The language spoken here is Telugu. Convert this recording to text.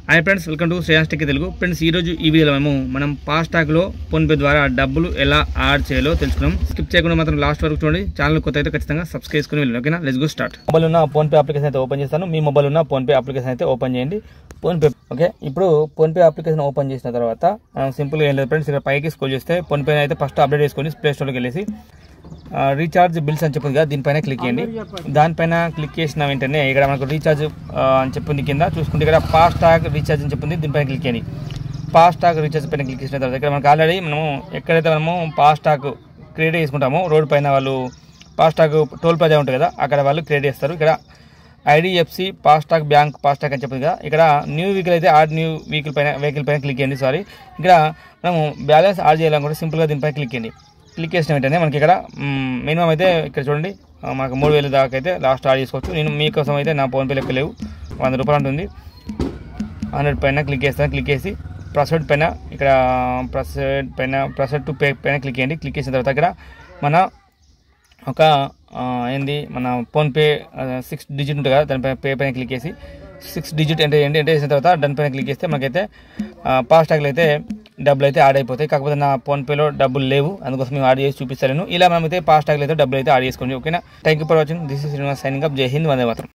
Hi friends, welcome to Shreyans tech Telugu. Friends, ఈరోజు ఈ వీడియోలో మనం ఫాస్టాగ్లో ఫోన్పే ద్వారా డబ్బులు ఎలా యాడ్ చేయాలో తెలుసుకున్నాం. స్కిప్ చేయకుండా మాత్రం లాస్ట్ వరకు చూడండి. ఛానల్ కొత్త అయితే ఖచ్చితంగా సబ్స్క్రైబ్ చేసుకుని వెళ్ళండి. ఓకేనా, లెట్స్ గో స్టార్ట్. మొబైల్ ఉన్న ఫోన్పే అప్లికేషన్ అయితే ఓపెన్ చేస్తాను. మీ మొబైల్ ఉన్న ఫోన్పే అప్లికేషన్ అయితే ఓపెన్ చేయండి. PhonePe okay. ఇప్పుడు ఫోన్పే అప్లికేషన్ ఓపెన్ చేసిన తర్వాత సింపుల్గా ఏం లేదు ఫ్రెండ్స్, ఇక్కడ పైకి స్క్రోల్ చేస్తే ఫోన్పే అయితే ఫస్ట్ అప్డేట్ చేసుకొని ప్లే స్టోర్కి వెళ్ళేసి రీఛార్జ్ బిల్స్ అని చెప్పింది కదా, దీనిపైన క్లిక్ చేయండి. దానిపైన క్లిక్ చేసిన వెంటనే ఇక్కడ మనకు రీఛార్జ్ అని చెప్పింది, కింద చూసుకుంటే ఇక్కడ ఫాస్టాగ్ రీఛార్జ్ అని చెప్పింది, దీనిపైన క్లిక్ చేయండి. ఫాస్టాగ్ రీఛార్జ్ పైన క్లిక్ చేసిన తర్వాత ఇక్కడ మనకు ఆల్రెడీ ఎక్కడైతే మనము ఫాస్టాగ్ క్రియేట్ చేసుకుంటామో రోడ్ పైన వాళ్ళు ఫాస్టాగ్ టోల్ ప్లాజా ఉంటుంది కదా, అక్కడ వాళ్ళు క్రియేట్ చేస్తారు. ఇక్కడ ఐడిఎఫ్సి ఫాస్టాగ్ బ్యాంక్ ఫాస్టాగ్ అని చెప్పింది కదా, ఇక్కడ న్యూ వెహికల్ అయితే యాడ్ న్యూ వెహికల్ పైన క్లిక్ చేయండి. ఇక్కడ మనము బ్యాలెన్స్ యాడ్ చేయాలనుకుంటే సింపుల్గా దీనిపైన క్లిక్ చేయండి. క్లిక్ చేసిన వెంటనే మనకి ఇక్కడ మినిమం అయితే ఇక్కడ చూడండి మనకు 3000 దాకా అయితే లాస్ట్ యాడ్ చేసుకోవచ్చు. నేను మీకోసం అయితే నా ఫోన్పే లెక్క లేవు, 100 రూపాయలు ఉంటుంది. 100 పైన క్లిక్ చేస్తాను. క్లిక్ చేసి ప్రొసీడ్ పైన ఇక్కడ ప్రొసీడ్ టు పే పైన క్లిక్ చేయండి. క్లిక్ చేసిన తర్వాత ఇక్కడ మన ఒక మన ఫోన్పే 6 డిజిట్ ఉంటుంది కదా, దానిపైన పే పైన క్లిక్ చేసి 6 డిజిట్ ఎంటర్ చేయండి. ఎంటర్ చేసిన తర్వాత దాని పైన క్లిక్ చేస్తే మనకైతే ఫాస్టాగ్లో అయితే డబ్బులు అయితే యాడ్ అయిపోతాయి. కాకపోతే నా ఫోన్పేలో డబ్బులు లేవు, అందుకోసం మేము యాడ్ చేసి చూపిస్తాను. ఇలా మనమైతే ఫాస్టాగ్లో అయితే డబ్బులు అయితే యాడ్ చేసుకోండి. ఓకేనా, thank you for watching. This is Srinivas signing up. జై హింద్, వందే మాతరం.